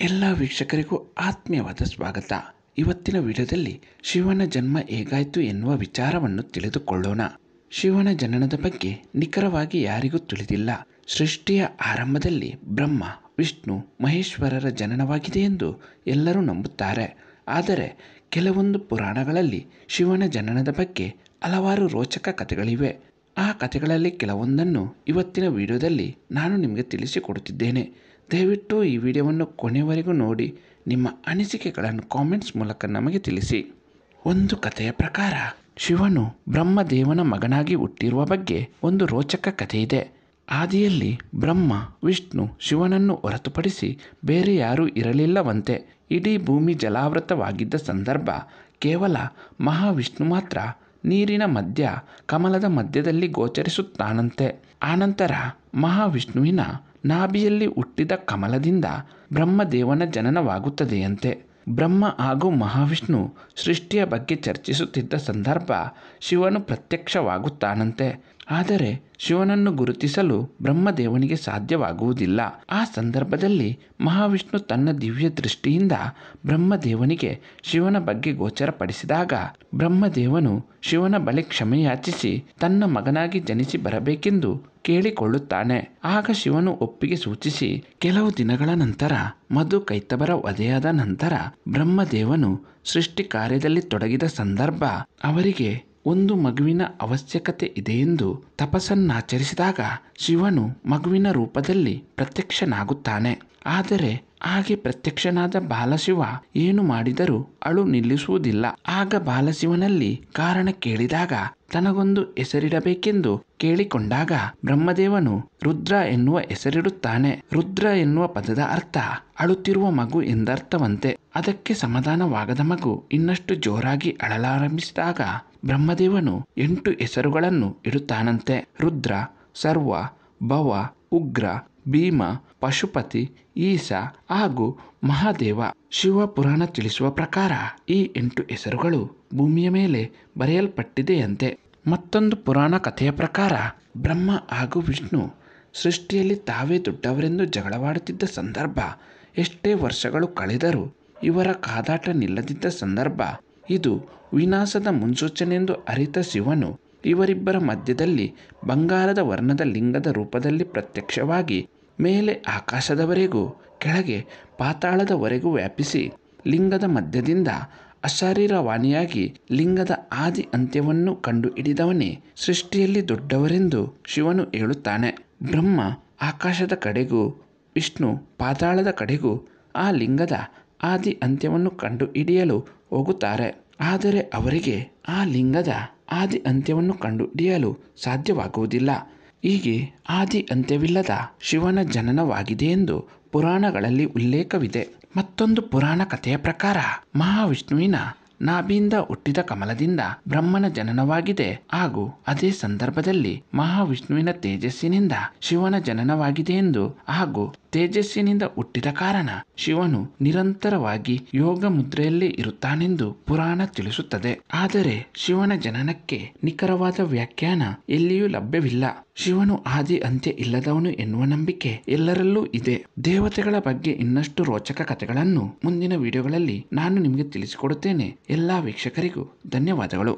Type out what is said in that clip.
ಎಲ್ಲ ವೀಕ್ಷಕರಿಗೂ ಆತ್ಮೀಯವಾದ ಸ್ವಾಗತ. ಇವತ್ತಿನ ವಿಡಿಯೋದಲ್ಲಿ ಶಿವನ ಜನ್ಮ ಹೇಗಾಯಿತು ಎನ್ನುವ ವಿಚಾರವನ್ನು ತಿಳಿದುಕೊಳ್ಳೋಣ. ಶಿವನ ಜನನದ ಬಗ್ಗೆ ನಿಖರವಾಗಿ ಯಾರಿಗೂ ತಿಳಿದಿಲ್ಲ. ಸೃಷ್ಟಿಯ ಆರಂಭದಲ್ಲಿ ಬ್ರಹ್ಮ, ವಿಷ್ಣು, ಮಹೇಶ್ವರರ ಜನನವಾಗಿದೆ ಎಂದು ಎಲ್ಲರೂ ನಂಬುತ್ತಾರೆ. ಆದರೆ ಕೆಲವೊಂದು ಪುರಾಣಗಳಲ್ಲಿ ಶಿವನ ಜನನದ ಬಗ್ಗೆ ಹಲವಾರು ರೋಚಕ ಕಥೆಗಳಿವೆ. ಆ ಕಥೆಗಳಲ್ಲಿ ಕೆಲವೊಂದನ್ನು ಇವತ್ತಿನ ವಿಡಿಯೋದಲ್ಲಿ ನಾನು ನಿಮಗೆ ತಿಳಿಸಿಕೊಡುತ್ತಿದ್ದೇನೆ. ದಯವಿಟ್ಟು ಈ ವಿಡಿಯೋವನ್ನು ಕೊನೆಯವರೆಗೂ ನೋಡಿ ನಿಮ್ಮ ಅನಿಸಿಕೆಗಳನ್ನು ಕಾಮೆಂಟ್ಸ್ ಮೂಲಕ ನಮಗೆ ತಿಳಿಸಿ. ಒಂದು ಕಥೆಯ ಪ್ರಕಾರ ಶಿವನು ಬ್ರಹ್ಮದೇವನ ಮಗನಾಗಿ ಹುಟ್ಟಿರುವ ಬಗ್ಗೆ ಒಂದು ರೋಚಕ ಕಥೆಯಿದೆ. ಆದಿಯಲ್ಲಿ ಬ್ರಹ್ಮ, ವಿಷ್ಣು, ಶಿವನನ್ನು ಹೊರತುಪಡಿಸಿ ಬೇರೆ ಯಾರೂ ಇರಲಿಲ್ಲವಂತೆ. ಇಡೀ ಭೂಮಿ ಜಲಾವೃತವಾಗಿದ್ದ ಸಂದರ್ಭ ಕೇವಲ ಮಹಾವಿಷ್ಣು ಮಾತ್ರ ನೀರಿನ ಮಧ್ಯ ಕಮಲದ ಮಧ್ಯದಲ್ಲಿ ಗೋಚರಿಸುತ್ತಾನಂತೆ. ಆನಂತರ ಮಹಾವಿಷ್ಣುವಿನ ನಾಭಿಯಲ್ಲಿ ಹುಟ್ಟಿದ ಕಮಲದಿಂದ ಬ್ರಹ್ಮದೇವನ ಜನನವಾಗುತ್ತದೆಯಂತೆ. ಬ್ರಹ್ಮ ಹಾಗೂ ಮಹಾವಿಷ್ಣು ಸೃಷ್ಟಿಯ ಬಗ್ಗೆ ಚರ್ಚಿಸುತ್ತಿದ್ದ ಸಂದರ್ಭ ಶಿವನು ಪ್ರತ್ಯಕ್ಷವಾಗುತ್ತಾನಂತೆ. ಆದರೆ ಶಿವನನ್ನು ಗುರುತಿಸಲು ಬ್ರಹ್ಮದೇವನಿಗೆ ಸಾಧ್ಯವಾಗುವುದಿಲ್ಲ. ಆ ಸಂದರ್ಭದಲ್ಲಿ ಮಹಾವಿಷ್ಣು ತನ್ನ ದಿವ್ಯ ದೃಷ್ಟಿಯಿಂದ ಬ್ರಹ್ಮದೇವನಿಗೆ ಶಿವನ ಬಗ್ಗೆ ಗೋಚರಪಡಿಸಿದಾಗ ಬ್ರಹ್ಮದೇವನು ಶಿವನ ಬಳಿ ಕ್ಷಮೆಯಾಚಿಸಿ ತನ್ನ ಮಗನಾಗಿ ಜನಿಸಿ ಬರಬೇಕೆಂದು ಕೇಳಿಕೊಳ್ಳುತ್ತಾನೆ. ಆಗ ಶಿವನು ಒಪ್ಪಿಗೆ ಸೂಚಿಸಿ ಕೆಲವು ದಿನಗಳ ನಂತರ ಮಧು ಕೈತಬರ ವಧೆಯಾದ ನಂತರ ಬ್ರಹ್ಮದೇವನು ಸೃಷ್ಟಿ ಕಾರ್ಯದಲ್ಲಿ ತೊಡಗಿದ ಸಂದರ್ಭ ಅವರಿಗೆ ಒಂದು ಮಗುವಿನ ಅವಶ್ಯಕತೆ ಇದೆಯೆಂದು ತಪಸ್ಸನ್ನಾಚರಿಸಿದಾಗ ಶಿವನು ಮಗುವಿನ ರೂಪದಲ್ಲಿ ಪ್ರತ್ಯಕ್ಷನಾಗುತ್ತಾನೆ. ಆದರೆ ಹಾಗೆ ಪ್ರತ್ಯಕ್ಷನಾದ ಬಾಲಶಿವ ಏನು ಮಾಡಿದರೂ ಅಳು ನಿಲ್ಲಿಸುವುದಿಲ್ಲ. ಆಗ ಬಾಲಶಿವನಲ್ಲಿ ಕಾರಣ ಕೇಳಿದಾಗ ತನಗೊಂದು ಹೆಸರಿಡಬೇಕೆಂದು ಕೇಳಿಕೊಂಡಾಗ ಬ್ರಹ್ಮದೇವನು ರುದ್ರ ಎನ್ನುವ ಹೆಸರಿಡುತ್ತಾನೆ. ರುದ್ರ ಎನ್ನುವ ಪದದ ಅರ್ಥ ಅಳುತ್ತಿರುವ ಮಗು ಎಂದರ್ಥವಂತೆ. ಅದಕ್ಕೆ ಸಮಾಧಾನವಾಗದ ಮಗು ಇನ್ನಷ್ಟು ಜೋರಾಗಿ ಅಳಲಾರಂಭಿಸಿದಾಗ ಬ್ರಹ್ಮದೇವನು 8 ಹೆಸರುಗಳನ್ನು ಇಡುತ್ತಾನಂತೆ. ರುದ್ರ, ಸರ್ವ, ಭವ, ಉಗ್ರ, ಭೀಮ, ಪಶುಪತಿ, ಈಶ ಹಾಗೂ ಮಹಾದೇವ. ಶಿವ ಪುರಾಣ ತಿಳಿಸುವ ಪ್ರಕಾರ ಈ 8 ಹೆಸರುಗಳು ಭೂಮಿಯ ಮೇಲೆ ಬರೆಯಲ್ಪಟ್ಟಿದೆಯಂತೆ. ಮತ್ತೊಂದು ಪುರಾಣ ಕಥೆಯ ಪ್ರಕಾರ ಬ್ರಹ್ಮ ಹಾಗೂ ವಿಷ್ಣು ಸೃಷ್ಟಿಯಲ್ಲಿ ತಾವೇ ದೊಡ್ಡವರೆಂದು ಜಗಳವಾಡುತ್ತಿದ್ದ ಸಂದರ್ಭ, ಎಷ್ಟೇ ವರ್ಷಗಳು ಕಳೆದರೂ ಇವರ ಕಾದಾಟ ನಿಲ್ಲದಿದ್ದ ಸಂದರ್ಭ, ಇದು ವಿನಾಶದ ಮುನ್ಸೂಚನೆಯೆಂದು ಅರಿತ ಶಿವನು ಇವರಿಬ್ಬರ ಮಧ್ಯದಲ್ಲಿ ಬಂಗಾರದ ವರ್ಣದ ಲಿಂಗದ ರೂಪದಲ್ಲಿ ಪ್ರತ್ಯಕ್ಷವಾಗಿ ಮೇಲೆ ಆಕಾಶದವರೆಗೂ ಕೆಳಗೆ ಪಾತಾಳದವರೆಗೂ ವ್ಯಾಪಿಸಿ ಲಿಂಗದ ಮಧ್ಯದಿಂದ ಅಶರೀರವಾಣಿಯಾಗಿ ಲಿಂಗದ ಆದಿ ಅಂತ್ಯವನ್ನು ಕಂಡು ಹಿಡಿದವನೇ ಸೃಷ್ಟಿಯಲ್ಲಿ ದೊಡ್ಡವರೆಂದು ಶಿವನು ಹೇಳುತ್ತಾನೆ. ಬ್ರಹ್ಮ ಆಕಾಶದ ಕಡೆಗೂ ವಿಷ್ಣು ಪಾತಾಳದ ಕಡೆಗೂ ಆ ಲಿಂಗದ ಆದಿ ಅಂತ್ಯವನ್ನು ಕಂಡು ಹಿಡಿಯಲು ಹೋಗುತ್ತಾರೆ. ಆದರೆ ಅವರಿಗೆ ಆ ಲಿಂಗದ ಆದಿ ಅಂತ್ಯವನ್ನು ಕಂಡು ಹಿಡಿಯಲು ಸಾಧ್ಯವಾಗುವುದಿಲ್ಲ. ಹೀಗೆ ಆದಿ ಅಂತ್ಯವಿಲ್ಲದ ಶಿವನ ಜನನವಾಗಿದೆ ಎಂದು ಪುರಾಣಗಳಲ್ಲಿ ಉಲ್ಲೇಖವಿದೆ. ಮತ್ತೊಂದು ಪುರಾಣ ಕಥೆಯ ಪ್ರಕಾರ ಮಹಾವಿಷ್ಣುವಿನ ನಾಭಿಯಿಂದ ಹುಟ್ಟಿದ ಕಮಲದಿಂದ ಬ್ರಹ್ಮನ ಜನನವಾಗಿದೆ ಹಾಗೂ ಅದೇ ಸಂದರ್ಭದಲ್ಲಿ ಮಹಾವಿಷ್ಣುವಿನ ತೇಜಸ್ಸಿನಿಂದ ಶಿವನ ಜನನವಾಗಿದೆ ಎಂದು ಹಾಗೂ ತೇಜಸ್ಸಿನಿಂದ ಹುಟ್ಟಿದ ಕಾರಣ ಶಿವನು ನಿರಂತರವಾಗಿ ಯೋಗ ಮುದ್ರೆಯಲ್ಲಿ ಇರುತ್ತಾನೆಂದು ಪುರಾಣ ತಿಳಿಸುತ್ತದೆ. ಆದರೆ ಶಿವನ ಜನನಕ್ಕೆ ನಿಖರವಾದ ವ್ಯಾಖ್ಯಾನ ಎಲ್ಲಿಯೂ ಲಭ್ಯವಿಲ್ಲ. ಶಿವನು ಆದಿ ಅಂತ್ಯ ಇಲ್ಲದವನು ಎನ್ನುವ ನಂಬಿಕೆ ಎಲ್ಲರಲ್ಲೂ ಇದೆ. ದೇವತೆಗಳ ಬಗ್ಗೆ ಇನ್ನಷ್ಟು ರೋಚಕ ಕಥೆಗಳನ್ನು ಮುಂದಿನ ವಿಡಿಯೋಗಳಲ್ಲಿ ನಾನು ನಿಮಗೆ ತಿಳಿಸಿಕೊಡುತ್ತೇನೆ. ಎಲ್ಲ ವೀಕ್ಷಕರಿಗೂ ಧನ್ಯವಾದಗಳು.